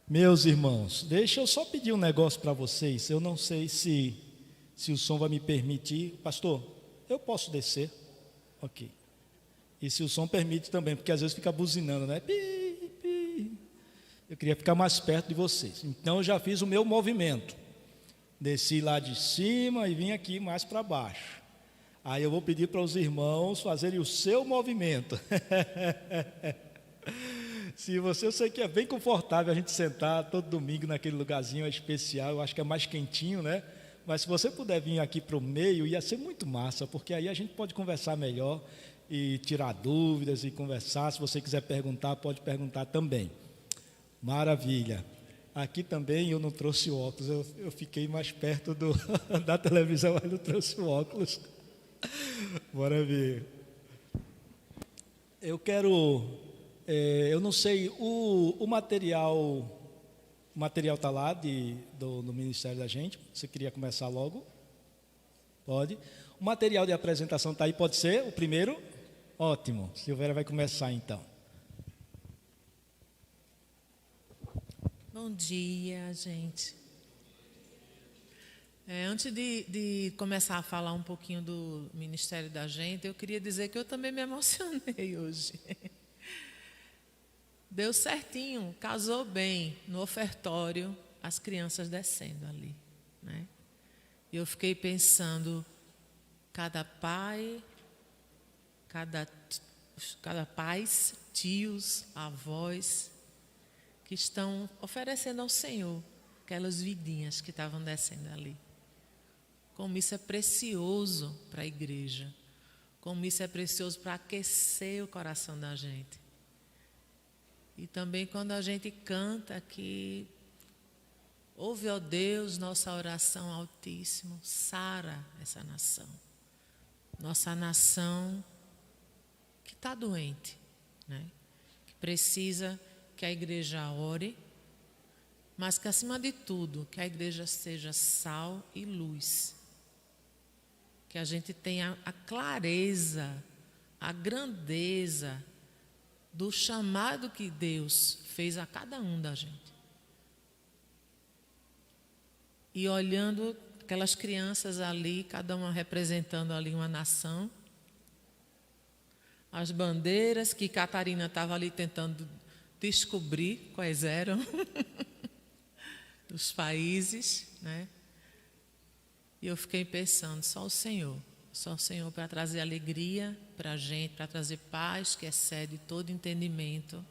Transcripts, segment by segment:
Meus irmãos, deixa eu só pedir um negócio para vocês. Eu não sei se o som vai me permitir. Pastor, eu posso descer? Ok. E se o som permite também, porque às vezes fica buzinando, né? Pi, pi. Eu queria ficar mais perto de vocês. Então eu já fiz o meu movimento. Desci lá de cima e vim aqui mais para baixo. Aí eu vou pedir para os irmãos fazerem o seu movimento. Se você, eu sei que é bem confortável a gente sentar todo domingo naquele lugarzinho especial, eu acho que é mais quentinho, né? Mas se você puder vir aqui para o meio, ia ser muito massa, porque aí a gente pode conversar melhor e tirar dúvidas e conversar. Se você quiser perguntar, pode perguntar também. Maravilha. Aqui também eu não trouxe óculos, eu fiquei mais perto da televisão, mas não trouxe o óculos. Bora ver. Eu quero, eu não sei, o material está lá do Ministério da gente. Você queria começar logo? Pode. O material de apresentação está aí, pode ser o primeiro? Ótimo. Silvéria vai começar então. Bom dia, gente. Antes de começar a falar um pouquinho do Ministério da Gente, eu queria dizer que eu também me emocionei hoje. Deu certinho, casou bem no ofertório, as crianças descendo ali, né? E eu fiquei pensando, cada pai, cada pais, tios, avós, que estão oferecendo ao Senhor aquelas vidinhas que estavam descendo ali. Como isso é precioso para a igreja, como isso é precioso para aquecer o coração da gente. E também quando a gente canta que ouve, ó Deus, nossa oração Altíssimo, sara essa nação. Nossa nação que está doente, né? Que precisa que a igreja ore, mas que acima de tudo, que a igreja seja sal e luz. Que a gente tenha a clareza, a grandeza do chamado que Deus fez a cada um da gente. E olhando aquelas crianças ali, cada uma representando ali uma nação, as bandeiras que Catarina estava ali tentando descobrir quais eram os países, né? E eu fiquei pensando, só o Senhor para trazer alegria para a gente, para trazer paz que excede todo entendimento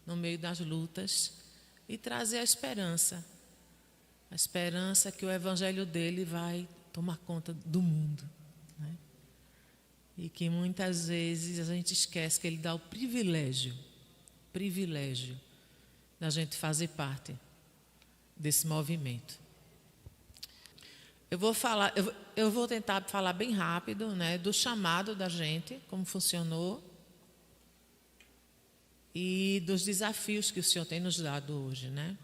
no meio das lutas e trazer a esperança que o evangelho dele vai tomar conta do mundo, né? E que muitas vezes a gente esquece que ele dá o privilégio da gente fazer parte desse movimento. Eu vou tentar falar bem rápido, né, do chamado da gente, como funcionou e dos desafios que o Senhor tem nos dado hoje, né?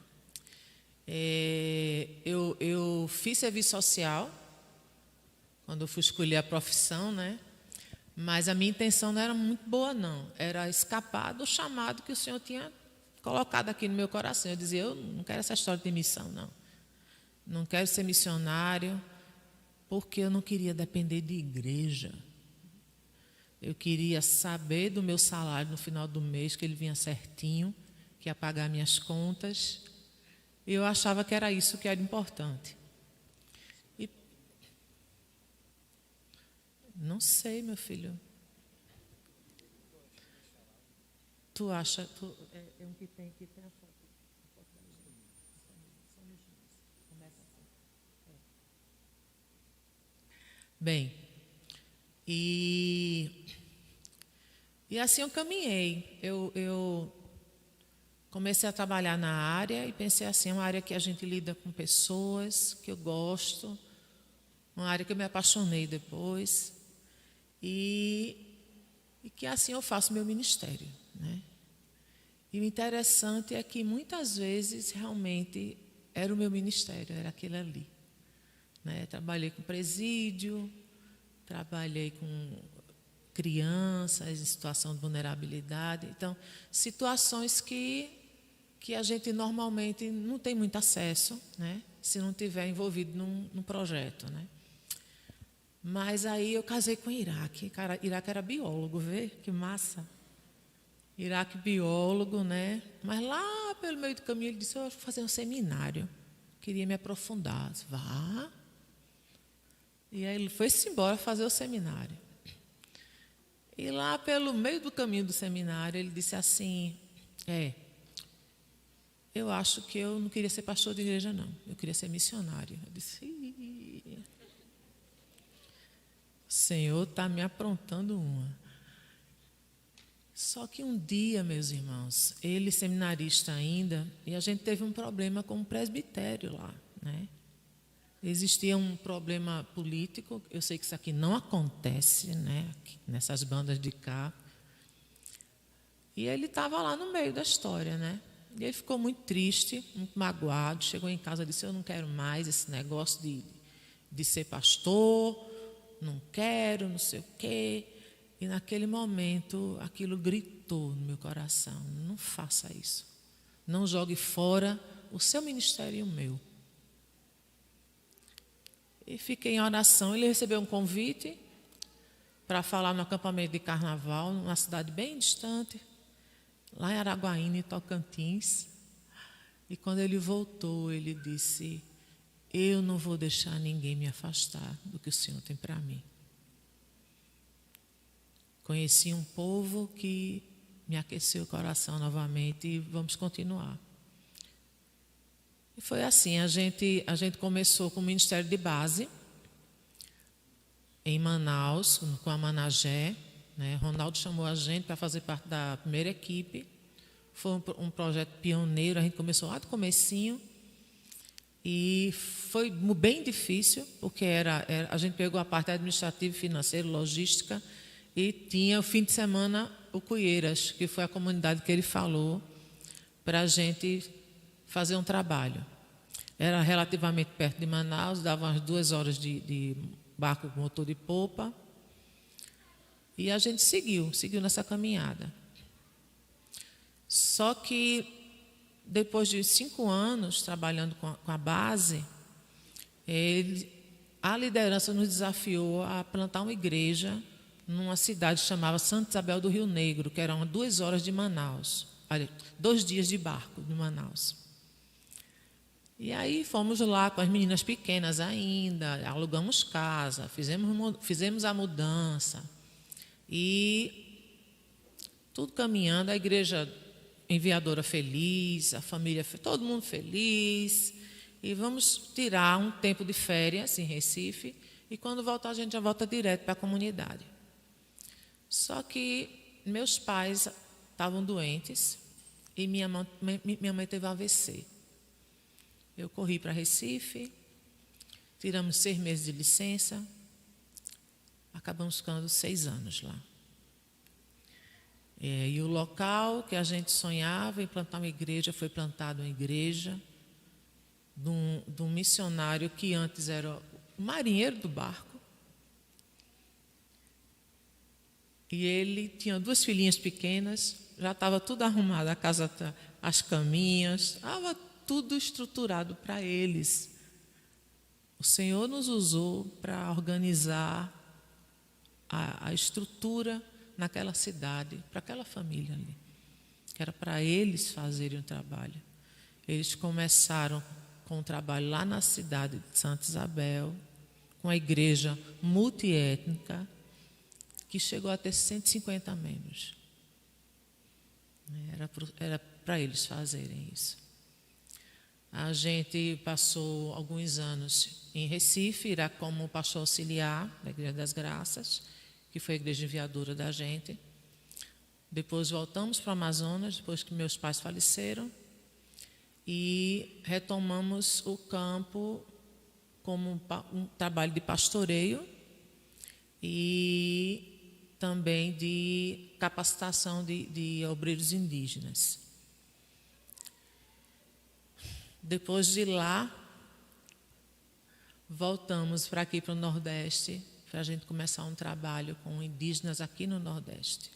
Eu fiz serviço social quando eu fui escolher a profissão, né? Mas a minha intenção não era muito boa, não. Era escapar do chamado que o Senhor tinha colocado aqui no meu coração. Eu dizia, eu não quero essa história de missão, não. Não quero ser missionário, porque eu não queria depender de igreja. Eu queria saber do meu salário no final do mês, que ele vinha certinho, que ia pagar minhas contas. E eu achava que era isso que era importante. E não sei, meu filho. Tu acha? É um que tem a foto. Bem, e assim eu caminhei. Eu comecei a trabalhar na área e pensei assim, uma área que a gente lida com pessoas, que eu gosto, uma área que eu me apaixonei depois, e que assim eu faço meu ministério, né? E o interessante é que muitas vezes realmente era o meu ministério, era aquele ali. Né? Trabalhei com presídio, trabalhei com crianças em situação de vulnerabilidade. Então, situações que que a gente normalmente não tem muito acesso, né? Se não tiver envolvido num projeto, né? Mas aí eu casei com Iraque. Cara, Iraque era biólogo, vê? Que massa. Iraque biólogo, né? Mas lá pelo meio do caminho ele disse, eu vou fazer um seminário. Queria me aprofundar. Disse, vá. E aí ele foi-se embora fazer o seminário. E lá pelo meio do caminho do seminário ele disse assim, eu acho que eu não queria ser pastor de igreja, não. Eu queria ser missionário. Eu disse, o Senhor está me aprontando uma. Só que um dia, meus irmãos, ele seminarista ainda, e a gente teve um problema com o presbitério lá, né? Existia um problema político, eu sei que isso aqui não acontece, né? Aqui, nessas bandas de cá. E ele estava lá no meio da história, né? E ele ficou muito triste, muito magoado, chegou em casa e disse, eu não quero mais esse negócio de ser pastor, não quero, não sei o quê. E naquele momento, aquilo gritou no meu coração, não faça isso. Não jogue fora o seu ministério e o meu. E fiquei em oração. Ele recebeu um convite para falar no acampamento de carnaval, numa cidade bem distante, lá em Araguaína, em Tocantins. E quando ele voltou, ele disse, eu não vou deixar ninguém me afastar do que o Senhor tem para mim. Conheci um povo que me aqueceu o coração novamente e vamos continuar. E foi assim, a gente começou com o Ministério de Base, em Manaus, com a Managé, né? Ronaldo chamou a gente para fazer parte da primeira equipe. Foi um projeto pioneiro, a gente começou lá do comecinho. E foi bem difícil, porque a gente pegou a parte administrativa, financeira, logística, e tinha o fim de semana o Cueiras, que foi a comunidade que ele falou, para a gente fazer um trabalho. Era relativamente perto de Manaus, dava umas 2 horas de barco com motor de popa. E a gente seguiu nessa caminhada. Só que, depois de 5 anos trabalhando com a base, a liderança nos desafiou a plantar uma igreja numa cidade chamada Santa Isabel do Rio Negro, que era 2 horas de Manaus, 2 dias de barco de Manaus. E aí fomos lá com as meninas pequenas ainda, alugamos casa, fizemos a mudança e tudo caminhando, a igreja enviadora feliz, a família, todo mundo feliz, e vamos tirar um tempo de férias em Recife, e quando voltar a gente já volta direto para a comunidade. Só que meus pais estavam doentes e minha mãe teve um AVC. Eu corri para Recife, tiramos 6 meses de licença, acabamos ficando 6 anos lá. E o local que a gente sonhava em plantar uma igreja, foi plantada uma igreja de um missionário que antes era o marinheiro do barco. E ele tinha 2 filhinhas pequenas, já estava tudo arrumado, a casa, as caminhas, estava tudo estruturado para eles. O Senhor nos usou para organizar a estrutura naquela cidade, para aquela família ali, que era para eles fazerem o trabalho. Eles começaram com o trabalho lá na cidade de Santa Isabel, com a igreja multiétnica, que chegou a ter 150 membros. Era para eles fazerem isso. A gente passou alguns anos em Recife, irá como pastor auxiliar da Igreja das Graças, que foi a igreja enviadora da gente. Depois voltamos para o Amazonas, depois que meus pais faleceram, e retomamos o campo como um trabalho de pastoreio e também de capacitação de obreiros indígenas. Depois de lá, voltamos para aqui, para o Nordeste, para a gente começar um trabalho com indígenas aqui no Nordeste.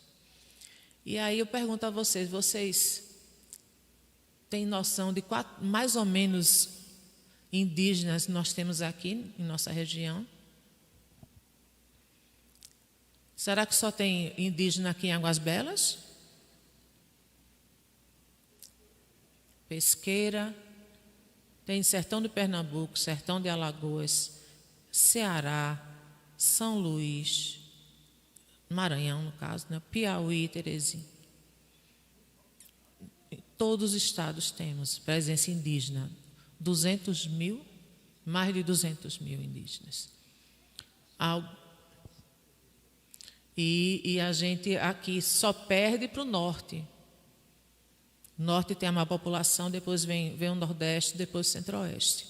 E aí eu pergunto a vocês tem noção de mais ou menos indígenas nós temos aqui em nossa região? Será que só tem indígena aqui em Águas Belas? Pesqueira, tem Sertão de Pernambuco, Sertão de Alagoas, Ceará, São Luís, Maranhão, no caso, né? Piauí, Teresina. Em todos os estados temos presença indígena. 200 mil, mais de 200 mil indígenas. E a gente aqui só perde para o norte. O norte tem a maior população, depois vem o Nordeste, depois o Centro-Oeste.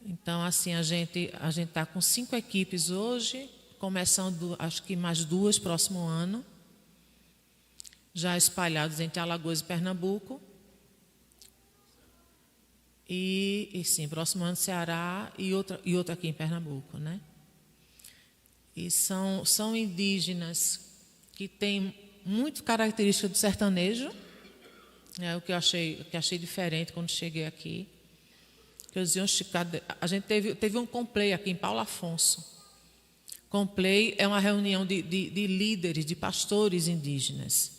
Então, assim, a gente está com 5 equipes hoje, começando, acho que mais 2 próximo ano, já espalhados entre Alagoas e Pernambuco. E sim, próximo ano Ceará e outra aqui em Pernambuco, né? E são indígenas que têm muito característica do sertanejo, o que eu achei diferente quando cheguei aqui. Que eu dizia, a gente teve um Complay aqui em Paulo Afonso. Complay é uma reunião de líderes, de pastores indígenas.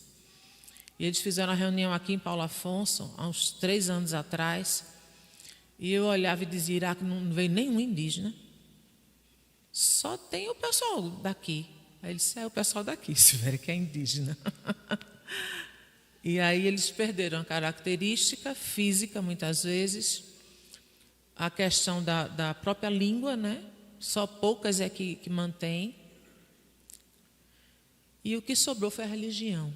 E eles fizeram uma reunião aqui em Paulo Afonso, há uns 3 anos atrás, e eu olhava e dizia, Iraque, não veio nenhum indígena, só tem o pessoal daqui. Aí ele disse, o pessoal daqui, Silvério, que é indígena. E aí eles perderam a característica física, muitas vezes, a questão da própria língua, né? Só poucas é que mantém. E o que sobrou foi a religião.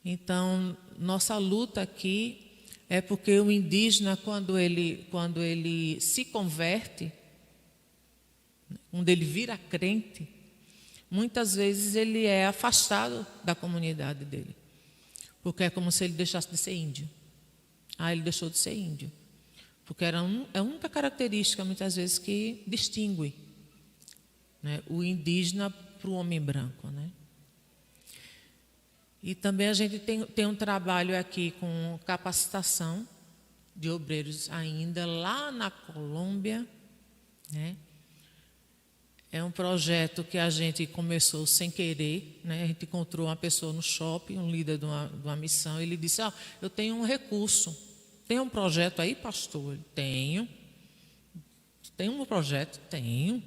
Então, nossa luta aqui é porque o indígena, quando ele se converte, quando ele vira crente, muitas vezes ele é afastado da comunidade dele. Porque é como se ele deixasse de ser índio. Ele deixou de ser índio. Porque é a única característica, muitas vezes, que distingue, né, o indígena para o homem branco, né? E também a gente tem um trabalho aqui com capacitação de obreiros ainda lá na Colômbia, né? É um projeto que a gente começou sem querer, né? A gente encontrou uma pessoa no shopping, um líder de uma missão, ele disse, eu tenho um recurso, tem um projeto aí, pastor? Tenho. Tem um projeto? Tenho.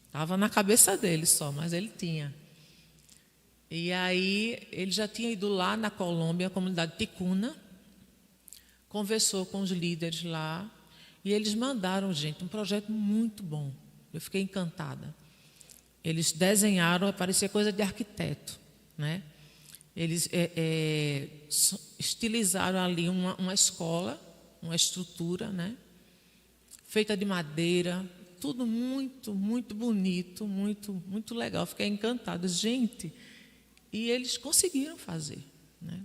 Estava na cabeça dele só, mas ele tinha. E aí, ele já tinha ido lá na Colômbia, a comunidade ticuna, conversou com os líderes lá, e eles mandaram, gente, um projeto muito bom. Eu fiquei encantada. Eles desenharam, parecia coisa de arquiteto, né? Eles estilizaram ali uma escola, uma estrutura, né? Feita de madeira, tudo muito, muito bonito, muito, muito legal. Fiquei encantada. Gente, e eles conseguiram fazer, né?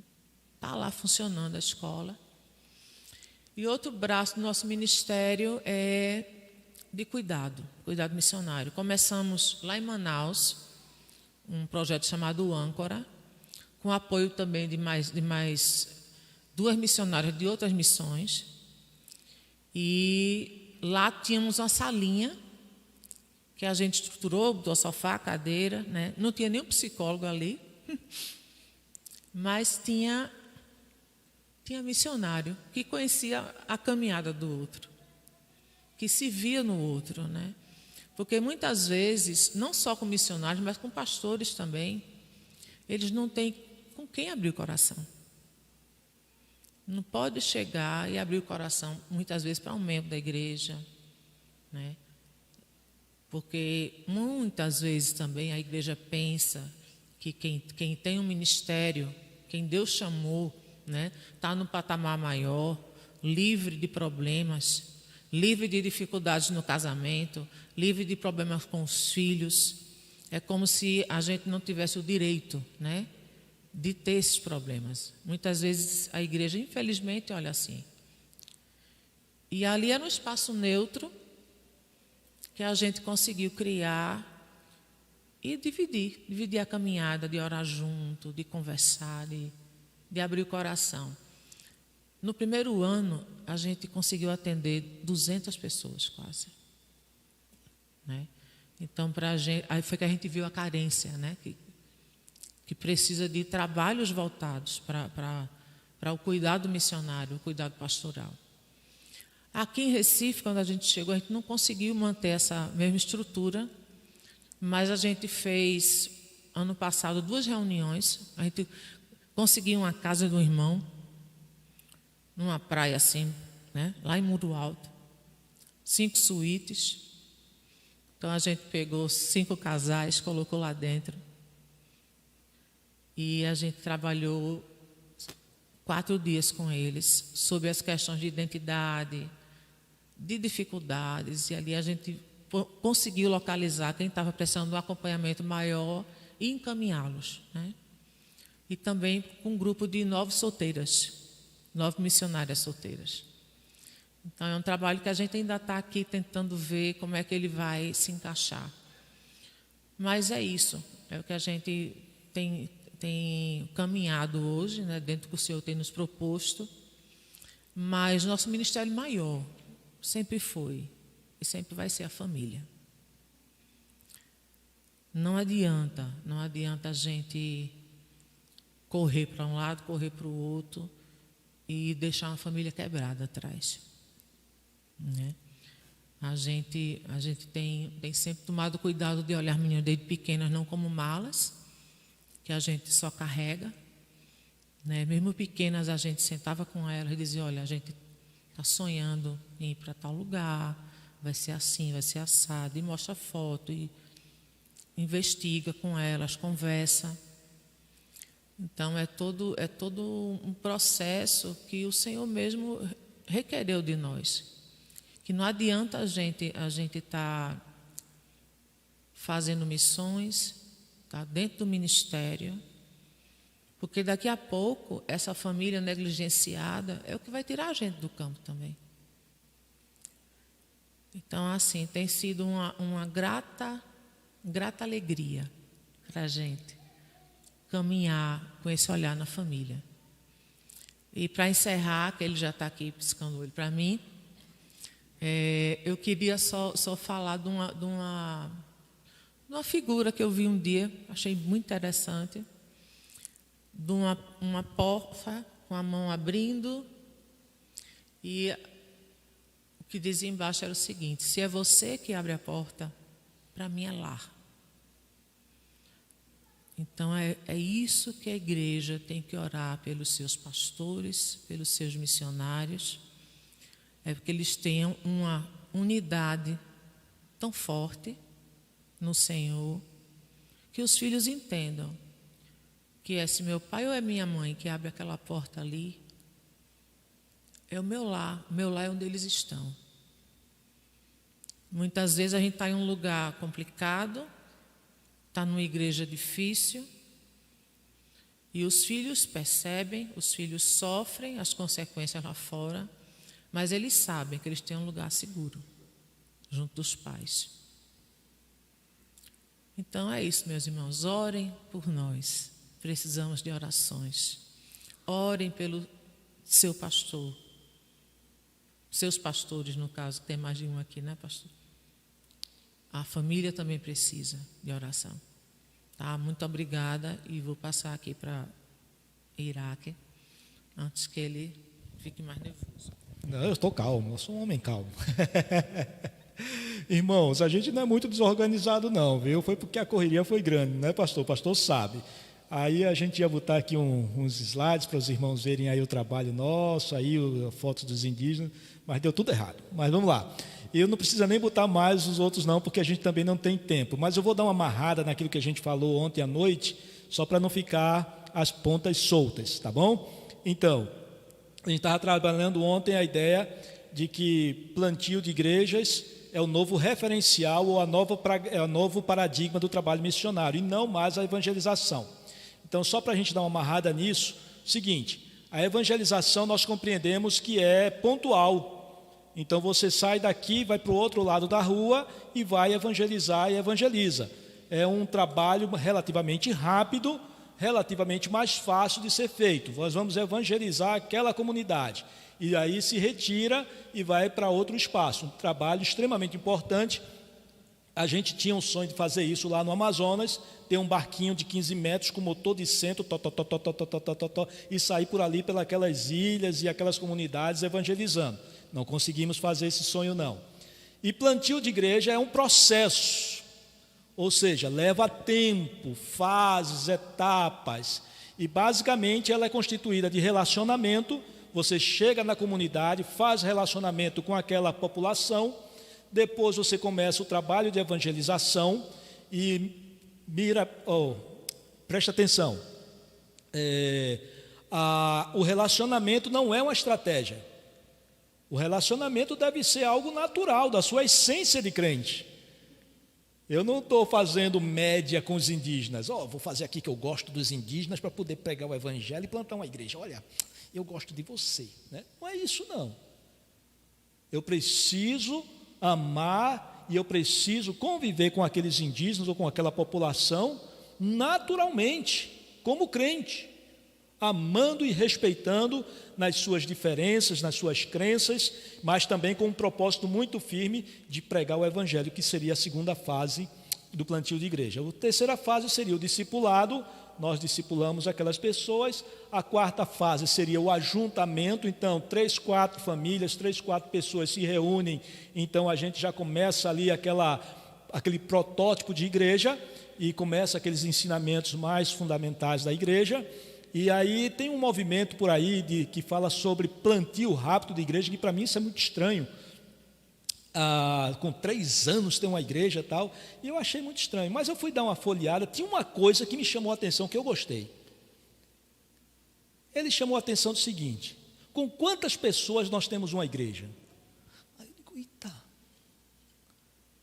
Está lá funcionando a escola. E outro braço do nosso ministério é de cuidado missionário. Começamos lá em Manaus, um projeto chamado Âncora, com apoio também de mais 2 missionárias de outras missões. E lá tínhamos uma salinha que a gente estruturou, botou sofá, cadeira, né? Não tinha nenhum psicólogo ali, mas tinha missionário que conhecia a caminhada do outro, que se via no outro, né? Porque muitas vezes, não só com missionários, mas com pastores também, eles não têm com quem abrir o coração. Não pode chegar e abrir o coração, muitas vezes, para um membro da igreja, né? Porque muitas vezes também a igreja pensa que quem tem um ministério, quem Deus chamou, né, está no patamar maior, livre de problemas, livre de dificuldades no casamento, livre de problemas com os filhos. É como se a gente não tivesse o direito, né, de ter esses problemas. Muitas vezes a igreja, infelizmente, olha assim. E ali era um espaço neutro que a gente conseguiu criar e dividir a caminhada, de orar junto, de conversar, de de abrir o coração. No primeiro ano, a gente conseguiu atender 200 pessoas quase, né? Então, aí foi que a gente viu a carência, né? Que precisa de trabalhos voltados para o cuidado missionário, o cuidado pastoral. Aqui em Recife, quando a gente chegou, a gente não conseguiu manter essa mesma estrutura, mas a gente fez, ano passado, 2 reuniões. A gente conseguiu uma casa de um irmão, numa praia assim, né? Lá em Muro Alto, 5 suítes. Então a gente pegou 5 casais, colocou lá dentro. E a gente trabalhou 4 dias com eles, sobre as questões de identidade, de dificuldades. E ali a gente conseguiu localizar quem estava precisando de um acompanhamento maior e encaminhá-los, né? E também com um grupo de 9 solteiras, 9 missionárias solteiras. Então, é um trabalho que a gente ainda está aqui tentando ver como é que ele vai se encaixar. Mas é isso, é o que a gente tem caminhado hoje, né, dentro do que o Senhor tem nos proposto. Mas nosso ministério maior sempre foi e sempre vai ser a família. Não adianta a gente correr para um lado, correr para o outro e deixar uma família quebrada atrás, né? A gente tem sempre tomado cuidado de olhar meninas desde pequenas não como malas, que a gente só carrega, né? Mesmo pequenas, a gente sentava com elas e dizia: olha, a gente está sonhando em ir para tal lugar, vai ser assim, vai ser assado, e mostra foto, e investiga com elas, conversa. Então, é todo um processo que o Senhor mesmo requereu de nós. Que não adianta a gente estar fazendo missões, tá dentro do ministério, porque daqui a pouco essa família negligenciada é o que vai tirar a gente do campo também. Então, assim, tem sido uma grata alegria para a gente caminhar com esse olhar na família. E para encerrar, que ele já está aqui piscando o olho para mim, eu queria só falar de uma figura que eu vi um dia, achei muito interessante, de uma porta com a mão abrindo, e o que dizia embaixo era o seguinte: se é você que abre a porta, para mim é lar. Então é isso que a igreja tem que orar pelos seus pastores, pelos seus missionários, porque eles tenham uma unidade tão forte no Senhor, que os filhos entendam que se meu pai ou é minha mãe que abre aquela porta ali, é o meu lar é onde eles estão. Muitas vezes a gente está em um lugar complicado, está numa igreja difícil, e os filhos percebem, os filhos sofrem as consequências lá fora, mas eles sabem que eles têm um lugar seguro, junto dos pais. Então é isso, meus irmãos, orem por nós, precisamos de orações. Orem pelo seu pastor, seus pastores, no caso, tem mais de um aqui, né, pastor? A família também precisa de oração. Tá? Muito obrigada, e vou passar aqui para Iraque, antes que ele fique mais nervoso. Não, eu estou calmo, eu sou um homem calmo. Irmãos, a gente não é muito desorganizado não, viu? Foi porque a correria foi grande, né, pastor? O pastor sabe. Aí a gente ia botar aqui uns slides para os irmãos verem aí o trabalho nosso, aí fotos dos indígenas, mas deu tudo errado. Mas vamos lá. Eu não preciso nem botar mais os outros não, porque a gente também não tem tempo. Mas eu vou dar uma amarrada naquilo que a gente falou ontem à noite, só para não ficar as pontas soltas, tá bom? Então, a gente estava trabalhando ontem a ideia de que plantio de igrejas é o novo referencial ou é o novo paradigma do trabalho missionário, e não mais a evangelização. Então, só para a gente dar uma amarrada nisso, seguinte: a evangelização nós compreendemos que é pontual. Então você sai daqui, vai para o outro lado da rua e vai evangelizar e evangeliza. É um trabalho relativamente rápido, relativamente mais fácil de ser feito. Nós vamos evangelizar aquela comunidade. E aí se retira e vai para outro espaço. Um trabalho extremamente importante. A gente tinha um sonho de fazer isso lá no Amazonas, ter um barquinho de 15 metros com motor de centro, e sair por ali pelas ilhas e aquelas comunidades evangelizando. Não conseguimos fazer esse sonho, não. E plantio de igreja é um processo, ou seja, leva tempo, fases, etapas, e basicamente ela é constituída de relacionamento. Você chega na comunidade, faz relacionamento com aquela população, depois você começa o trabalho de evangelização e presta atenção, o relacionamento não é uma estratégia. O relacionamento deve ser algo natural, da sua essência de crente. Eu não estou fazendo média com os indígenas. Vou fazer aqui que eu gosto dos indígenas para poder pregar o evangelho e plantar uma igreja. Olha, eu gosto de você, né? Não é isso, não. Eu preciso amar e eu preciso conviver com aqueles indígenas ou com aquela população naturalmente, como crente, amando e respeitando nas suas diferenças, nas suas crenças, mas também com um propósito muito firme de pregar o evangelho, que seria a segunda fase do plantio de igreja. A terceira fase seria o discipulado. Nós discipulamos aquelas pessoas. A quarta fase seria o ajuntamento. Então, 3, 4 famílias, 3, 4 pessoas se reúnem. Então, a gente já começa ali aquele protótipo de igreja e começa aqueles ensinamentos mais fundamentais da igreja. E aí tem um movimento por aí que fala sobre plantio rápido de igreja, que para mim isso é muito estranho. Com 3 anos tem uma igreja e tal, e eu achei muito estranho, mas eu fui dar uma folheada, tinha uma coisa que me chamou a atenção, que eu gostei. Ele chamou a atenção do seguinte: com quantas pessoas nós temos uma igreja? Aí eu digo, eita,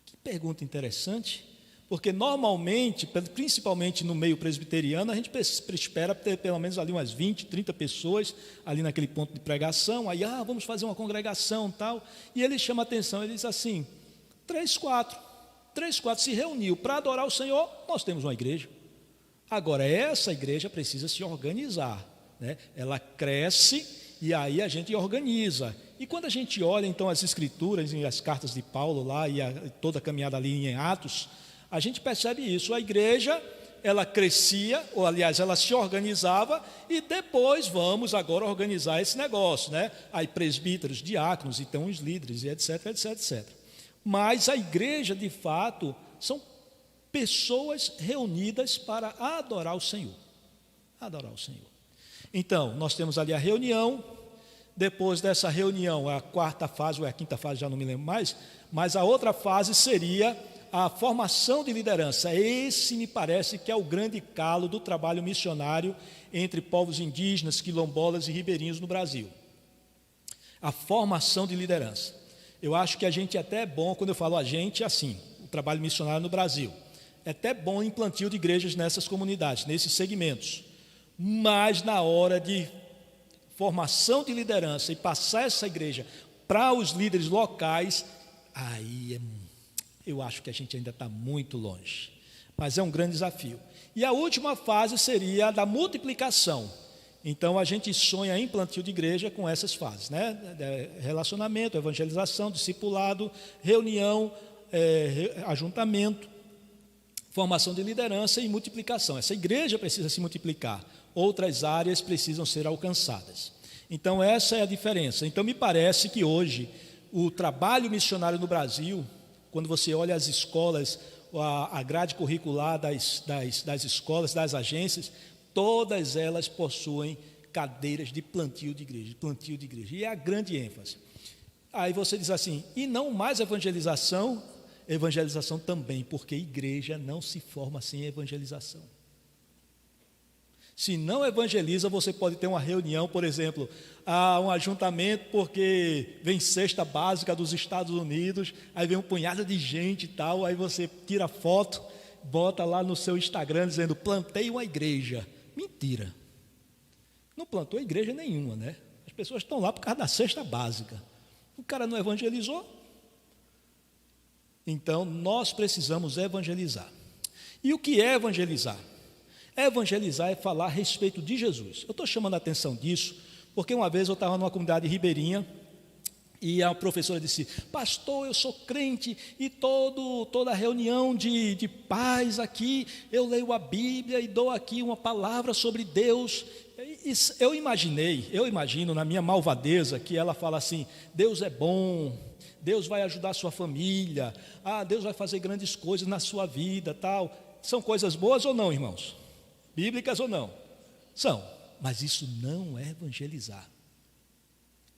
que pergunta interessante, porque normalmente, principalmente no meio presbiteriano, a gente espera ter pelo menos ali umas 20, 30 pessoas ali naquele ponto de pregação, aí vamos fazer uma congregação e tal, e ele chama a atenção, ele diz assim, 3, 4 se reuniu para adorar o Senhor, nós temos uma igreja. Agora, essa igreja precisa se organizar, né? Ela cresce e aí a gente organiza. E quando a gente olha então as escrituras e as cartas de Paulo lá e toda a caminhada ali em Atos, a gente percebe isso. A igreja, ela crescia, ou aliás, ela se organizava, e depois vamos agora organizar esse negócio, né? Aí presbíteros, diáconos, então os líderes, e etc, etc, etc. Mas a igreja, de fato, são pessoas reunidas para adorar o Senhor. Adorar o Senhor. Então, nós temos ali a reunião. Depois dessa reunião, a quarta fase, ou a quinta fase, já não me lembro mais, mas a outra fase seria a formação de liderança. Esse me parece que é o grande calo do trabalho missionário entre povos indígenas, quilombolas e ribeirinhos no Brasil. A formação de liderança. Eu acho que a gente até é bom, quando eu falo a gente, assim, o trabalho missionário no Brasil, é até bom em plantio de igrejas nessas comunidades, nesses segmentos. Mas na hora de formação de liderança e passar essa igreja para os líderes locais, aí eu acho que a gente ainda está muito longe, mas é um grande desafio. E a última fase seria a da multiplicação. Então, a gente sonha em plantio de igreja com essas fases, né? Relacionamento, evangelização, discipulado, reunião, ajuntamento, formação de liderança e multiplicação. Essa igreja precisa se multiplicar, outras áreas precisam ser alcançadas. Então, essa é a diferença. Então, me parece que hoje o trabalho missionário no Brasil, quando você olha as escolas, a grade curricular das escolas, das agências, todas elas possuem cadeiras de plantio de igreja, e é a grande ênfase. Aí você diz assim, e não mais evangelização? Evangelização também, porque igreja não se forma sem evangelização. Se não evangeliza, você pode ter uma reunião, por exemplo, um ajuntamento, porque vem cesta básica dos Estados Unidos, aí vem um punhado de gente e tal, aí você tira foto, bota lá no seu Instagram dizendo, plantei uma igreja. Mentira. Não plantou igreja nenhuma, né? As pessoas estão lá por causa da cesta básica. O cara não evangelizou. Então, nós precisamos evangelizar. E o que é evangelizar? Evangelizar é falar a respeito de Jesus. Eu estou chamando a atenção disso, porque uma vez eu estava numa comunidade ribeirinha, e a professora disse: pastor, eu sou crente, e toda reunião de pais aqui, eu leio a Bíblia e dou aqui uma palavra sobre Deus. Eu imagino na minha malvadeza, que ela fala assim: Deus é bom, Deus vai ajudar a sua família, Deus vai fazer grandes coisas na sua vida, tal. São coisas boas ou não, irmãos? Bíblicas ou não? São, mas isso não é evangelizar.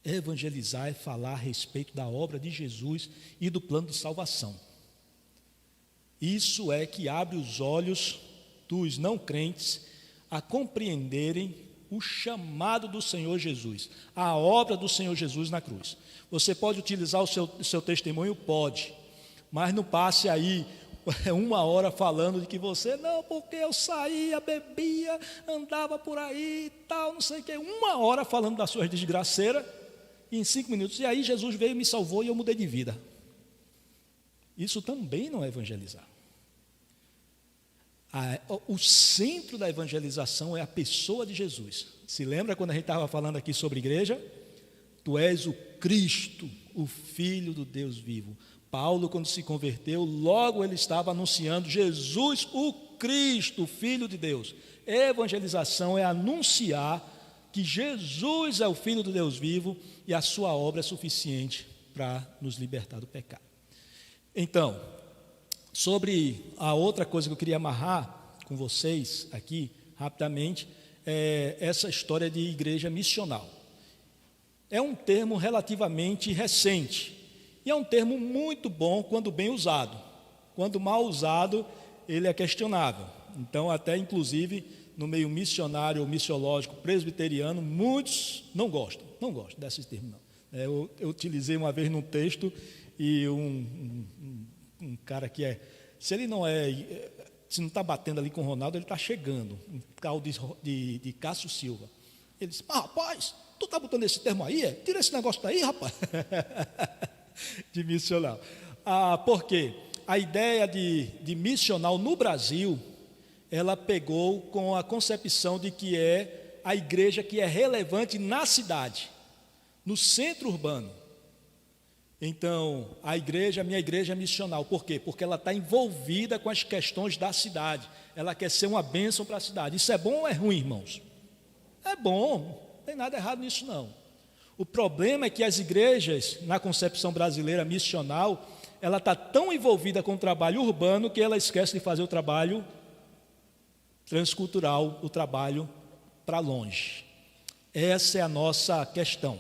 Evangelizar é falar a respeito da obra de Jesus e do plano de salvação. Isso é que abre os olhos dos não crentes a compreenderem o chamado do Senhor Jesus, a obra do Senhor Jesus na cruz. Você pode utilizar o seu testemunho? Pode, mas não passe aí 1 hora falando de que você, não, porque eu saía, bebia, andava por aí e tal, não sei o que. 1 hora falando das suas desgraceiras, e em 5 minutos, e aí Jesus veio, me salvou e eu mudei de vida. Isso também não é evangelizar. O centro da evangelização é a pessoa de Jesus. Se lembra quando a gente estava falando aqui sobre igreja? Tu és o Cristo, o Filho do Deus vivo. Paulo, quando se converteu, logo ele estava anunciando Jesus, o Cristo, o Filho de Deus. Evangelização é anunciar que Jesus é o Filho do Deus vivo e a sua obra é suficiente para nos libertar do pecado. Então, sobre a outra coisa que eu queria amarrar com vocês aqui, rapidamente, é essa história de igreja missional. É um termo relativamente recente, e é um termo muito bom quando bem usado. Quando mal usado, ele é questionável. Então, até inclusive, no meio missionário ou missiológico presbiteriano, muitos não gostam desse termo, não. Eu utilizei uma vez num texto, e um cara que se ele não está batendo ali com o Ronaldo, ele está chegando, um tal de Cássio Silva. Ele disse: rapaz, tu está botando esse termo aí? Tira esse negócio daí, rapaz. De missional. Por quê? A ideia de missional no Brasil, ela pegou com a concepção de que é a igreja que é relevante na cidade, no centro urbano. Então, a minha igreja é missional. Por quê? Porque ela está envolvida com as questões da cidade. Ela quer ser uma bênção para a cidade. Isso é bom ou é ruim, irmãos? É bom, não tem nada errado nisso, não. O problema é que as igrejas, na concepção brasileira missional, ela está tão envolvida com o trabalho urbano que ela esquece de fazer o trabalho transcultural, o trabalho para longe. Essa é a nossa questão.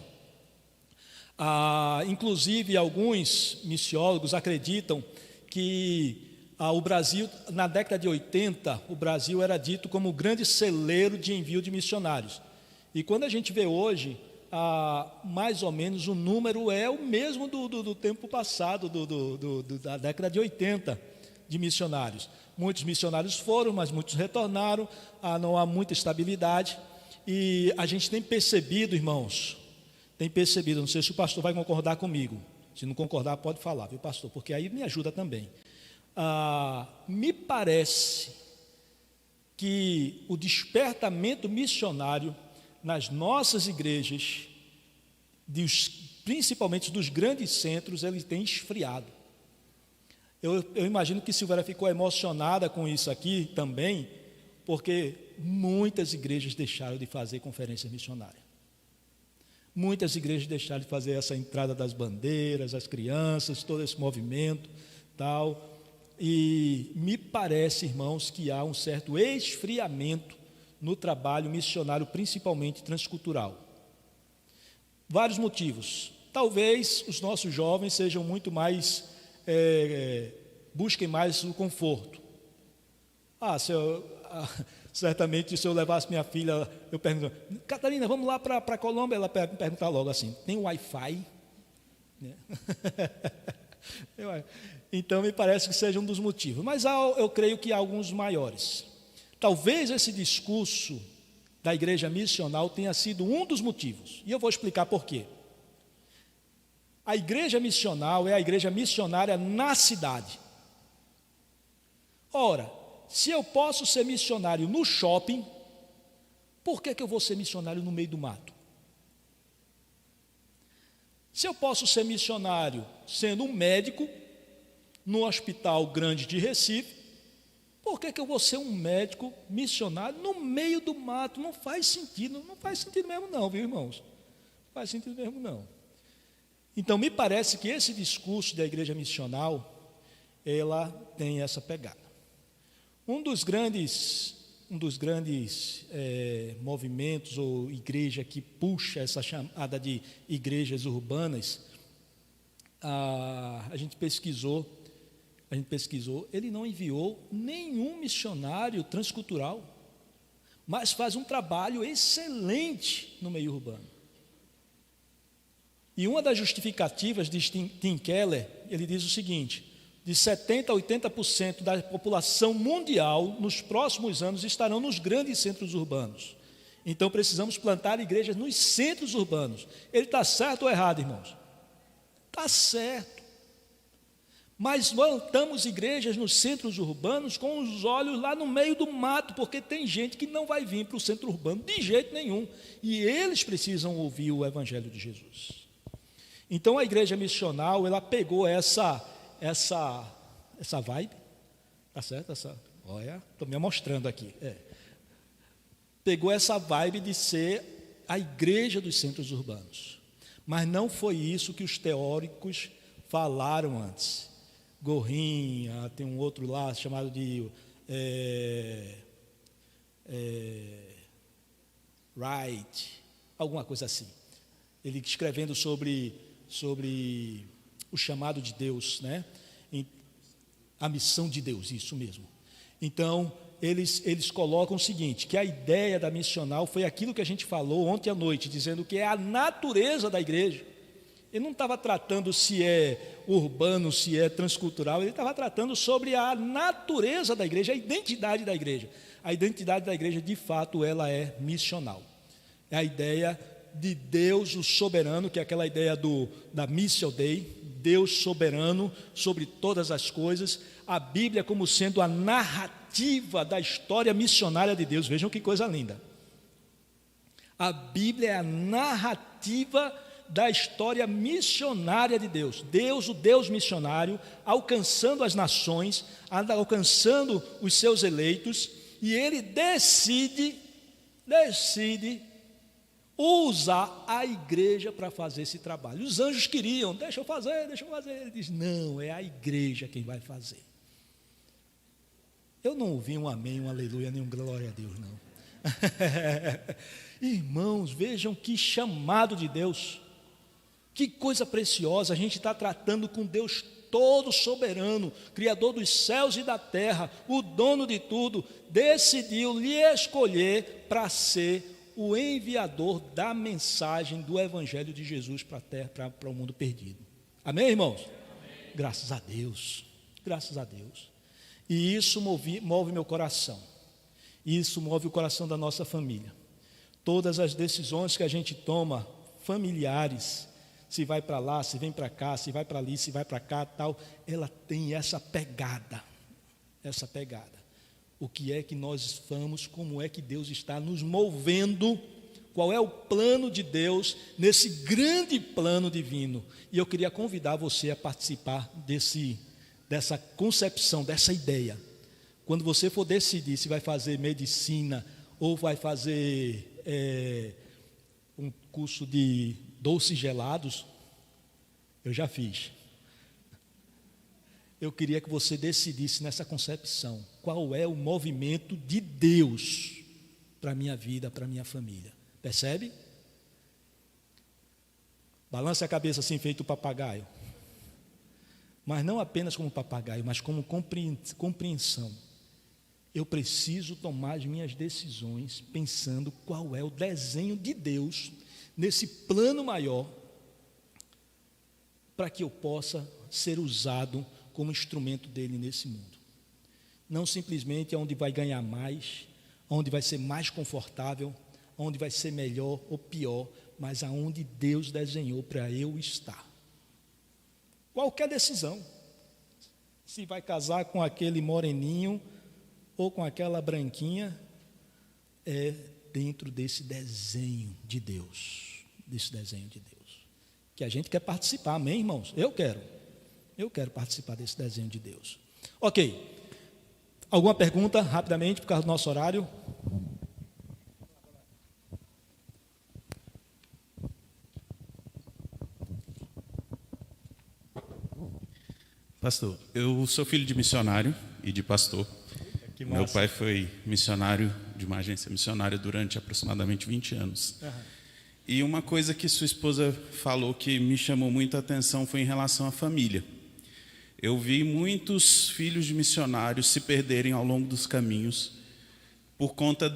Inclusive, alguns missiólogos acreditam que o Brasil, na década de 80, o Brasil era dito como o grande celeiro de envio de missionários. E quando a gente vê hoje, mais ou menos o número é o mesmo do tempo passado, da década de 80, de missionários. Muitos missionários foram, mas muitos retornaram, não há muita estabilidade. E a gente tem percebido, irmãos, não sei se o pastor vai concordar comigo. Se não concordar, pode falar, viu, pastor? Porque aí me ajuda também. Me parece que o despertamento missionário nas nossas igrejas, principalmente dos grandes centros, ele tem esfriado. Eu imagino que Silvéria ficou emocionada com isso aqui também, porque muitas igrejas deixaram de fazer conferência missionária. Muitas igrejas deixaram de fazer essa entrada das bandeiras, as crianças, todo esse movimento, tal. E me parece, irmãos, que há um certo esfriamento no trabalho missionário, principalmente transcultural. Vários motivos. Talvez os nossos jovens sejam muito mais, busquem mais o conforto. Certamente, se eu levasse minha filha, eu pergunto: Catarina, vamos lá para a Colômbia? Ela pergunta logo assim: tem Wi-Fi? Então, me parece que seja um dos motivos. Mas eu creio que há alguns maiores. Talvez esse discurso da igreja missional tenha sido um dos motivos. E eu vou explicar por quê. A igreja missional é a igreja missionária na cidade. Ora, se eu posso ser missionário no shopping, por que eu vou ser missionário no meio do mato? Se eu posso ser missionário sendo um médico no hospital grande de Recife, por que eu vou ser um médico missionário no meio do mato? Não faz sentido mesmo não, viu, irmãos? Não faz sentido mesmo não. Então, me parece que esse discurso da igreja missional, ela tem essa pegada. Um dos grandes movimentos ou igreja que puxa essa chamada de igrejas urbanas, a gente pesquisou, ele não enviou nenhum missionário transcultural, mas faz um trabalho excelente no meio urbano. E uma das justificativas de Tim Keller, ele diz o seguinte: de 70% a 80% da população mundial, nos próximos anos, estarão nos grandes centros urbanos. Então, precisamos plantar igrejas nos centros urbanos. Ele está certo ou errado, irmãos? Está certo. Mas plantamos igrejas nos centros urbanos com os olhos lá no meio do mato, porque tem gente que não vai vir para o centro urbano de jeito nenhum. E eles precisam ouvir o Evangelho de Jesus. Então, a igreja missional, ela pegou essa vibe, tá certo? Olha, estou me mostrando aqui. Pegou essa vibe de ser a igreja dos centros urbanos. Mas não foi isso que os teóricos falaram antes. Gorrinha, tem um outro lá chamado de Wright, alguma coisa assim. Ele escrevendo sobre o chamado de Deus, né? A missão de Deus, isso mesmo. Então, eles colocam o seguinte, que a ideia da missional foi aquilo que a gente falou ontem à noite, dizendo que é a natureza da igreja. Ele não estava tratando se é urbano, se é transcultural, ele estava tratando sobre a natureza da igreja, a identidade da igreja. A identidade da igreja, de fato, ela é missional. É a ideia de Deus, o soberano, que é aquela ideia da Missio Dei, Deus soberano sobre todas as coisas, a Bíblia como sendo a narrativa da história missionária de Deus. Vejam que coisa linda. A Bíblia é a narrativa da história missionária de Deus. Deus, o Deus missionário, alcançando as nações, alcançando os seus eleitos, e ele decide usar a igreja para fazer esse trabalho. Os anjos queriam, deixa eu fazer. Ele diz, não, é a igreja quem vai fazer. Eu não ouvi um amém, um aleluia, nem um glória a Deus, não. Irmãos, vejam que chamado de Deus, que coisa preciosa. A gente está tratando com Deus todo soberano, Criador dos céus e da terra, o dono de tudo, decidiu lhe escolher para ser o enviador da mensagem do Evangelho de Jesus para a terra, para o mundo perdido. Amém, irmãos? Amém. Graças a Deus, graças a Deus. E isso move meu coração, isso move o coração da nossa família. Todas as decisões que a gente toma, familiares, se vai para lá, se vem para cá, se vai para ali, se vai para cá, tal, ela tem essa pegada. O que é que nós vamos, como é que Deus está nos movendo, qual é o plano de Deus nesse grande plano divino. E eu queria convidar você a participar dessa concepção, dessa ideia. Quando você for decidir se vai fazer medicina ou vai fazer um curso de doces gelados, eu já fiz. Eu queria que você decidisse nessa concepção, qual é o movimento de Deus para a minha vida, para a minha família. Percebe? Balance a cabeça assim, feito papagaio. Mas não apenas como papagaio, mas como compreensão. Eu preciso tomar as minhas decisões pensando qual é o desenho de Deus nesse plano maior, para que eu possa ser usado como instrumento dele nesse mundo. Não simplesmente onde vai ganhar mais, onde vai ser mais confortável, onde vai ser melhor ou pior, mas aonde Deus desenhou para eu estar. Qualquer decisão. Se vai casar com aquele moreninho ou com aquela branquinha, é dentro desse desenho de Deus, que a gente quer participar, amém, irmãos? Eu quero participar desse desenho de Deus. Ok, alguma pergunta, rapidamente, por causa do nosso horário? Pastor, eu sou filho de missionário e de pastor. Que Meu massa. pai foi missionário de uma agência missionária durante aproximadamente 20 anos. Aham. E uma coisa que sua esposa falou que me chamou muita atenção foi em relação à família. Eu vi muitos filhos de missionários se perderem ao longo dos caminhos por conta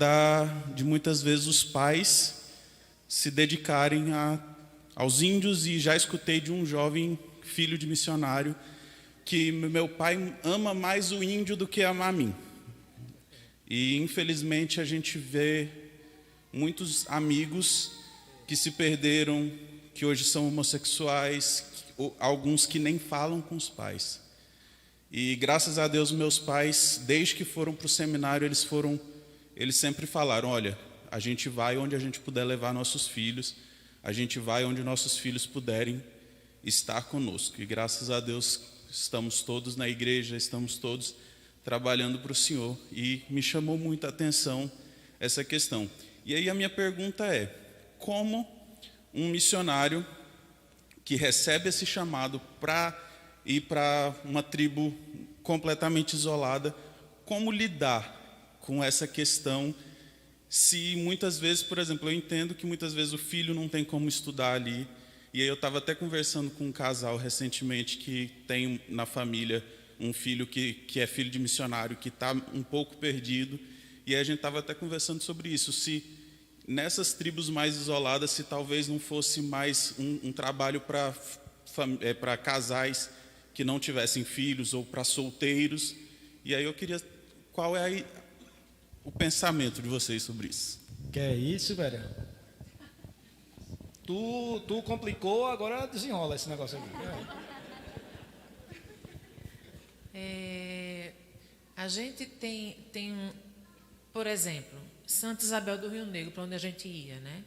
de muitas vezes os pais se dedicarem aos índios, e já escutei de um jovem filho de missionário que meu pai ama mais o índio do que ama a mim. E infelizmente a gente vê muitos amigos que se perderam, que hoje são homossexuais, alguns que nem falam com os pais. E graças a Deus meus pais, desde que foram para o seminário, eles sempre falaram: olha, a gente vai onde a gente puder levar nossos filhos, a gente vai onde nossos filhos puderem estar conosco. E graças a Deus estamos todos na igreja, estamos todos trabalhando para o Senhor. E me chamou muita atenção essa questão. E aí a minha pergunta é: como um missionário que recebe esse chamado para ir para uma tribo completamente isolada, como lidar com essa questão, se muitas vezes, por exemplo, eu entendo que muitas vezes o filho não tem como estudar ali, e aí eu estava até conversando com um casal recentemente que tem na família um filho que é filho de missionário, que está um pouco perdido, e aí a gente estava até conversando sobre isso, se nessas tribos mais isoladas, se talvez não fosse mais um trabalho para casais que não tivessem filhos, ou para solteiros. E aí eu queria, qual é o pensamento de vocês sobre isso? Que é isso, velho? Tu complicou, agora desenrola esse negócio aqui. A gente tem por exemplo, Santa Isabel do Rio Negro, para onde a gente ia, né?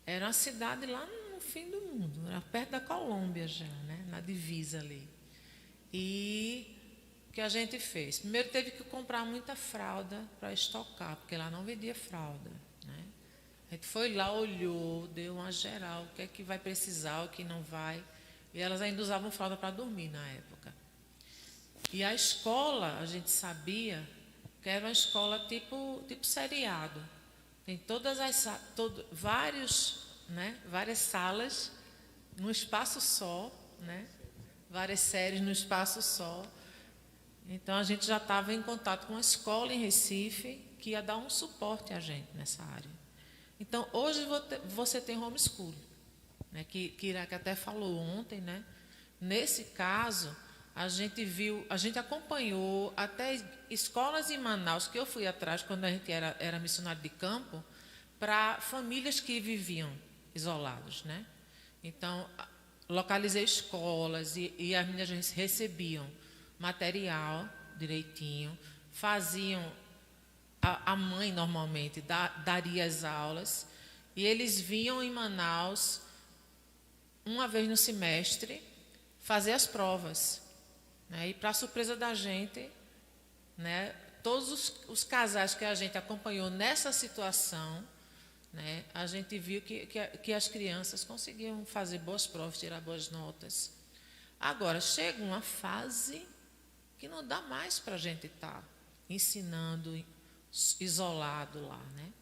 Era uma cidade lá no fim do mundo, era perto da Colômbia já, né? Na divisa ali. E o que a gente fez? Primeiro teve que comprar muita fralda para estocar, porque lá não vendia fralda, né? A gente foi lá, olhou, deu uma geral, o que é que vai precisar, o que não vai. E elas ainda usavam fralda para dormir na época. E a escola, a gente sabia que era uma escola tipo seriado. Tem várias salas num espaço só, né? Várias séries no espaço só. Então a gente já estava em contato com uma escola em Recife que ia dar um suporte a gente nessa área. Então hoje você tem homeschooling, né? Que Iraque até falou ontem, né? Nesse caso, a gente acompanhou até escolas em Manaus, que eu fui atrás quando a gente era missionário de campo, para famílias que viviam isolados, né? Então, localizei escolas e as meninas recebiam material direitinho, faziam, a mãe normalmente daria as aulas, e eles vinham em Manaus uma vez no semestre fazer as provas, né? E para surpresa da gente, né, todos os casais que a gente acompanhou nessa situação, né, a gente viu que as crianças conseguiam fazer boas provas, tirar boas notas. Agora, chega uma fase que não dá mais para a gente estar ensinando isolado lá, né?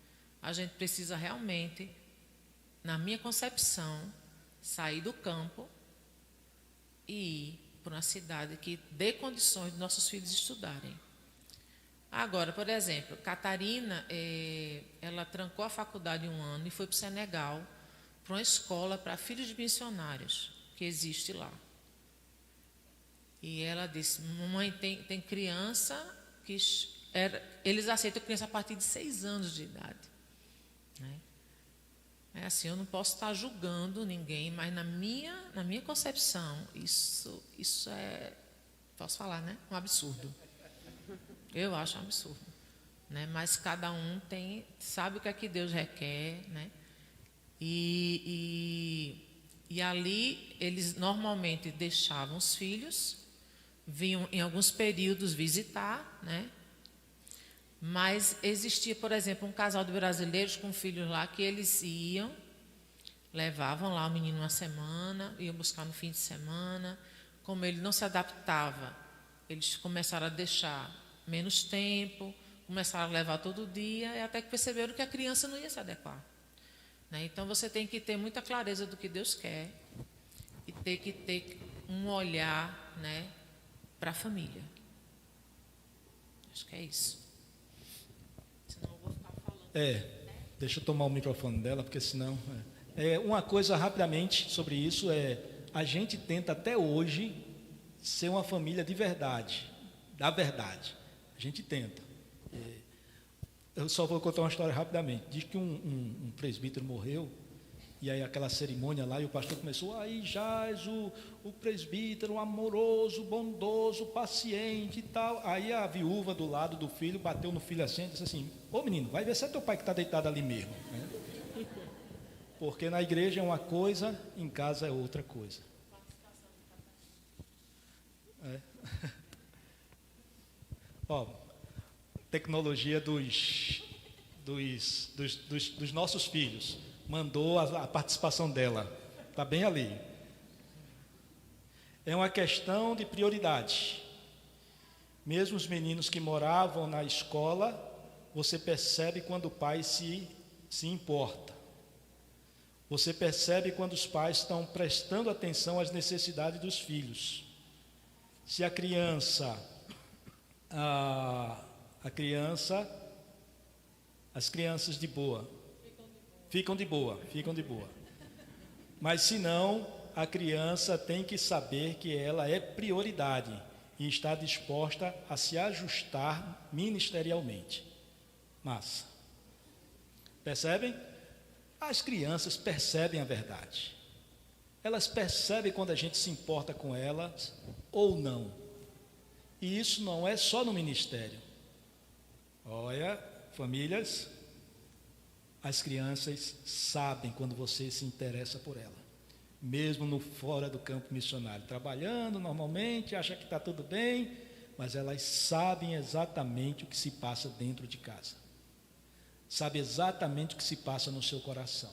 A gente precisa realmente, na minha concepção, sair do campo e ir para uma cidade que dê condições de nossos filhos estudarem. Agora, por exemplo, Catarina, ela trancou a faculdade 1 ano e foi para o Senegal, para uma escola para filhos de missionários, que existe lá. E ela disse: mamãe, tem criança que eles aceitam criança a partir de 6 anos de idade, né? É assim, eu não posso estar julgando ninguém, mas na minha concepção, isso é, posso falar, né? Um absurdo. Eu acho um absurdo, né? Mas cada um sabe o que é que Deus requer, né? E ali eles normalmente deixavam os filhos, vinham em alguns períodos visitar, né? Mas existia, por exemplo, um casal de brasileiros com filhos lá que eles levavam lá o menino uma semana, iam buscar no fim de semana. Como ele não se adaptava, eles começaram a deixar menos tempo, começaram a levar todo dia, e até que perceberam que a criança não ia se adequar, né? Então você tem que ter muita clareza do que Deus quer e ter que ter um olhar, né, para a família. Acho que é isso. Senão eu vou ficar falando. Deixa eu tomar o microfone dela, porque senão... uma coisa rapidamente sobre isso a gente tenta até hoje ser uma família de verdade, da verdade. A gente tenta. Eu só vou contar uma história rapidamente. Diz que um presbítero morreu, e aí aquela cerimônia lá, e o pastor começou, aí jaz o presbítero amoroso, bondoso, paciente e tal. Aí a viúva do lado do filho bateu no filho assim e disse assim: ô menino, vai ver se é teu pai que está deitado ali mesmo, né? Porque na igreja é uma coisa, em casa é outra coisa. Tecnologia dos nossos filhos. Mandou a participação dela. Está bem ali. É uma questão de prioridade. Mesmo os meninos que moravam na escola, você percebe quando o pai se importa. Você percebe quando os pais estão prestando atenção às necessidades dos filhos. Se a criança, as crianças de boa, ficam de boa. Mas se não, a criança tem que saber que ela é prioridade e está disposta a se ajustar ministerialmente. Massa. Percebem? As crianças percebem a verdade. Elas percebem quando a gente se importa com elas ou não. E isso não é só no ministério. Olha, famílias, as crianças sabem quando você se interessa por ela. Mesmo fora do campo missionário, trabalhando normalmente, acha que está tudo bem, mas elas sabem exatamente o que se passa dentro de casa. Sabe exatamente o que se passa no seu coração.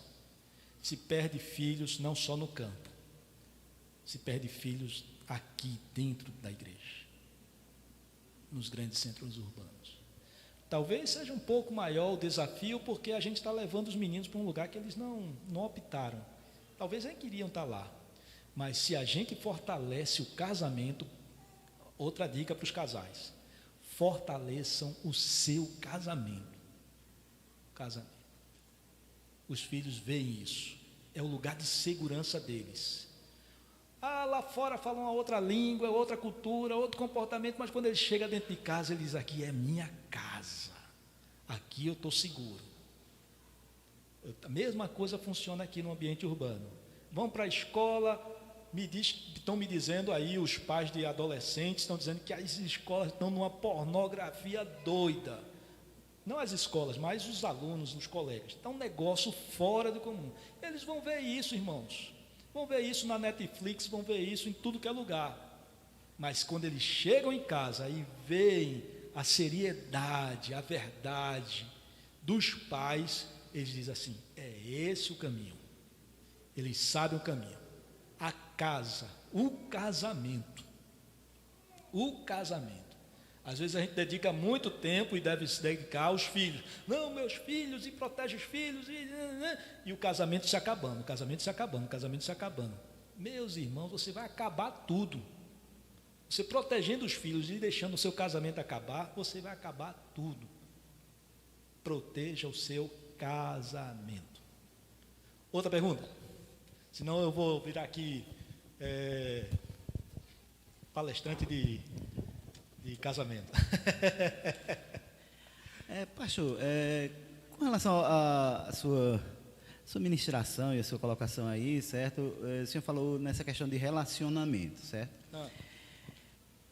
Se perde filhos não só no campo, se perde filhos aqui dentro da igreja, nos grandes centros urbanos. Talvez seja um pouco maior o desafio, porque a gente está levando os meninos para um lugar que eles não optaram. Talvez nem queriam estar lá. Mas se a gente fortalece o casamento, outra dica para os casais: fortaleçam o seu casamento. Os filhos veem isso, é o lugar de segurança deles. Lá fora falam uma outra língua, outra cultura, outro comportamento, mas quando ele chega dentro de casa, ele diz: aqui é minha casa, aqui eu estou seguro. A mesma coisa funciona aqui no ambiente urbano. Vão para a escola, estão me dizendo aí, os pais de adolescentes estão dizendo que as escolas estão numa pornografia doida. Não as escolas, mas os alunos, os colegas. Está um negócio fora do comum. Eles vão ver isso, irmãos. Vão ver isso na Netflix, vão ver isso em tudo que é lugar. Mas quando eles chegam em casa e veem a seriedade, a verdade dos pais, eles dizem assim: é esse o caminho. Eles sabem o caminho. A casa, o casamento. Às vezes a gente dedica muito tempo e deve se dedicar aos filhos. Não, meus filhos, e protege os filhos, e o casamento se acabando, Meus irmãos, você vai acabar tudo. Você protegendo os filhos e deixando o seu casamento acabar, você vai acabar tudo. Proteja o seu casamento. Outra pergunta? Senão eu vou virar aqui palestrante de casamento. Pastor, com relação à sua ministração e a sua colocação aí, certo? O senhor falou nessa questão de relacionamento, certo?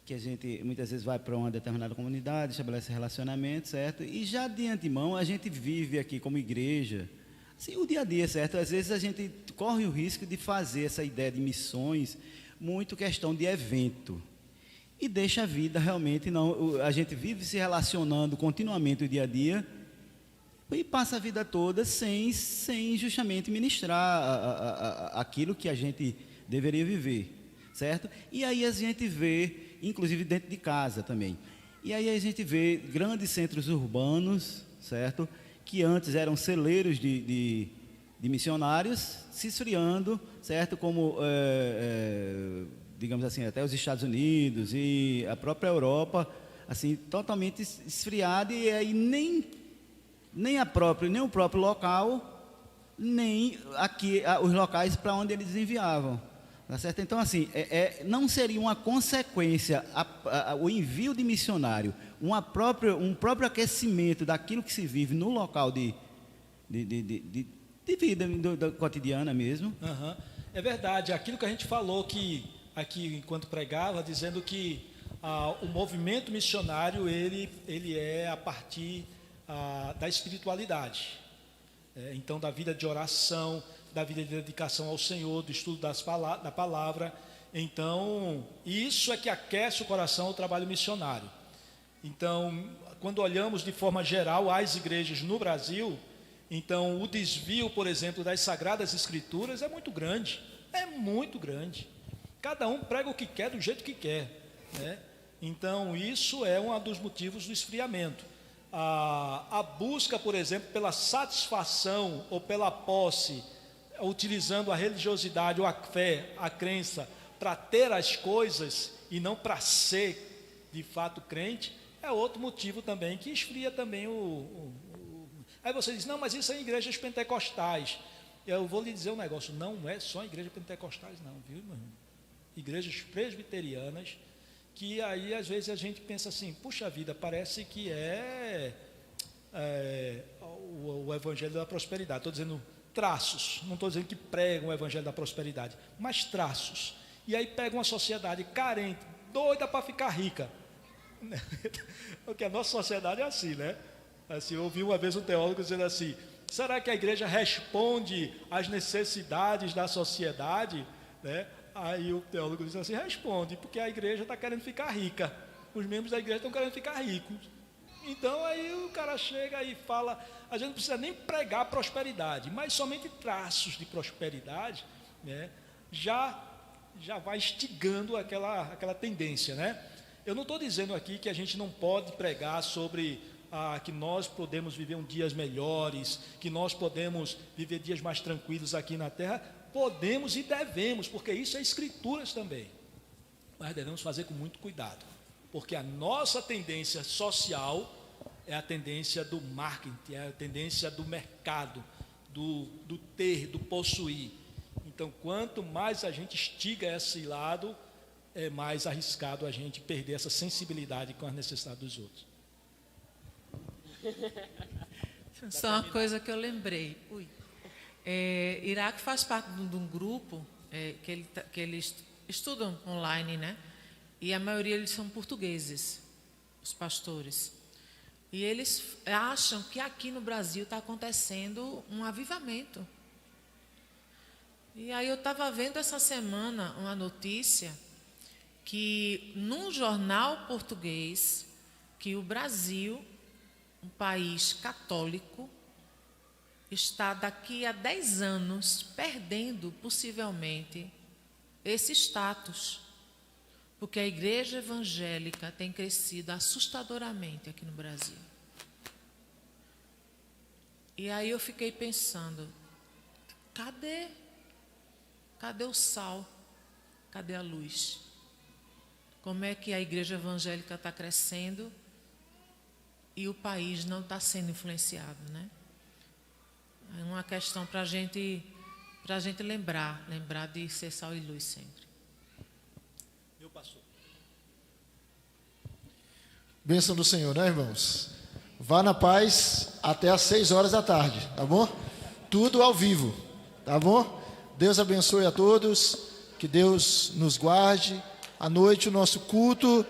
que a gente muitas vezes vai para uma determinada comunidade, estabelece relacionamento, certo? E já de antemão a gente vive aqui como igreja, assim, o dia a dia, certo? Às vezes a gente corre o risco de fazer essa ideia de missões muito questão de evento. E deixa a vida realmente, não, a gente vive se relacionando continuamente o dia a dia e passa a vida toda sem justamente ministrar aquilo que a gente deveria viver, certo? E aí a gente vê, inclusive dentro de casa também, e aí a gente vê grandes centros urbanos, certo? Que antes eram celeiros de missionários, se esfriando, certo? Como, digamos assim, até os Estados Unidos e a própria Europa, assim, totalmente esfriada, e aí nem o próprio local, nem aqui os locais para onde eles enviavam. Tá certo? Então, assim, não seria uma consequência o envio de missionário, um próprio aquecimento daquilo que se vive no local de vida cotidiana mesmo? Uhum. É verdade, aquilo que a gente falou aqui enquanto pregava, dizendo que o movimento missionário ele é a partir da espiritualidade, então da vida de oração, da vida de dedicação ao Senhor, do estudo da palavra. Então, isso é que aquece o coração ao trabalho missionário. Então, quando olhamos de forma geral as igrejas no Brasil, então o desvio, por exemplo, das Sagradas Escrituras é muito grande. Cada um prega o que quer, do jeito que quer, né? Então, isso é um dos motivos do esfriamento. A busca, por exemplo, pela satisfação ou pela posse, utilizando a religiosidade ou a fé, a crença, para ter as coisas e não para ser de fato crente, é outro motivo também que esfria também Aí você diz, não, mas isso é em igrejas pentecostais. Eu vou lhe dizer um negócio, não é só em igrejas pentecostais não, viu, irmão? Igrejas presbiterianas, que aí às vezes a gente pensa assim, puxa vida, parece que o evangelho da prosperidade. Estou dizendo traços, não estou dizendo que pregam o evangelho da prosperidade, mas traços. E aí pega uma sociedade carente, doida para ficar rica. Porque a nossa sociedade é assim, né? Assim, eu ouvi uma vez um teólogo dizendo assim, será que a igreja responde às necessidades da sociedade, né? Aí o teólogo diz assim, responde, porque a igreja está querendo ficar rica, os membros da igreja estão querendo ficar ricos. Então aí o cara chega e fala, a gente não precisa nem pregar prosperidade, mas somente traços de prosperidade, né, já vai instigando aquela tendência, né? Eu não estou dizendo aqui que a gente não pode pregar sobre que nós podemos viver dias melhores, que nós podemos viver dias mais tranquilos aqui na terra. Podemos e devemos, porque isso é escrituras também, mas devemos fazer com muito cuidado, porque a nossa tendência social é a tendência do marketing, é a tendência do mercado, do ter, do possuir. Então, quanto mais a gente estiga esse lado, é mais arriscado a gente perder essa sensibilidade com as necessidades dos outros. Só uma coisa que eu lembrei. Iraque faz parte de um grupo que eles estudam online, né? E a maioria eles são portugueses, os pastores. E eles acham que aqui no Brasil está acontecendo um avivamento. E aí eu estava vendo essa semana uma notícia que num jornal português que o Brasil, um país católico, está daqui a 10 anos perdendo possivelmente esse status, porque a igreja evangélica tem crescido assustadoramente aqui no Brasil. E aí eu fiquei pensando, cadê o sal? Cadê a luz? Como é que a igreja evangélica está crescendo e o país não está sendo influenciado, né? É uma questão para a gente lembrar de ser sal e luz sempre. Meu pastor. Bênção do Senhor, né, irmãos? Vá na paz até às 6 horas da tarde, tá bom? Tudo ao vivo, tá bom? Deus abençoe a todos, que Deus nos guarde. À noite o nosso culto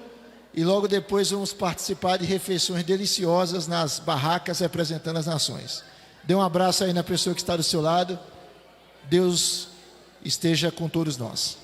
e logo depois vamos participar de refeições deliciosas nas barracas representando as nações. Dê um abraço aí na pessoa que está do seu lado. Deus esteja com todos nós.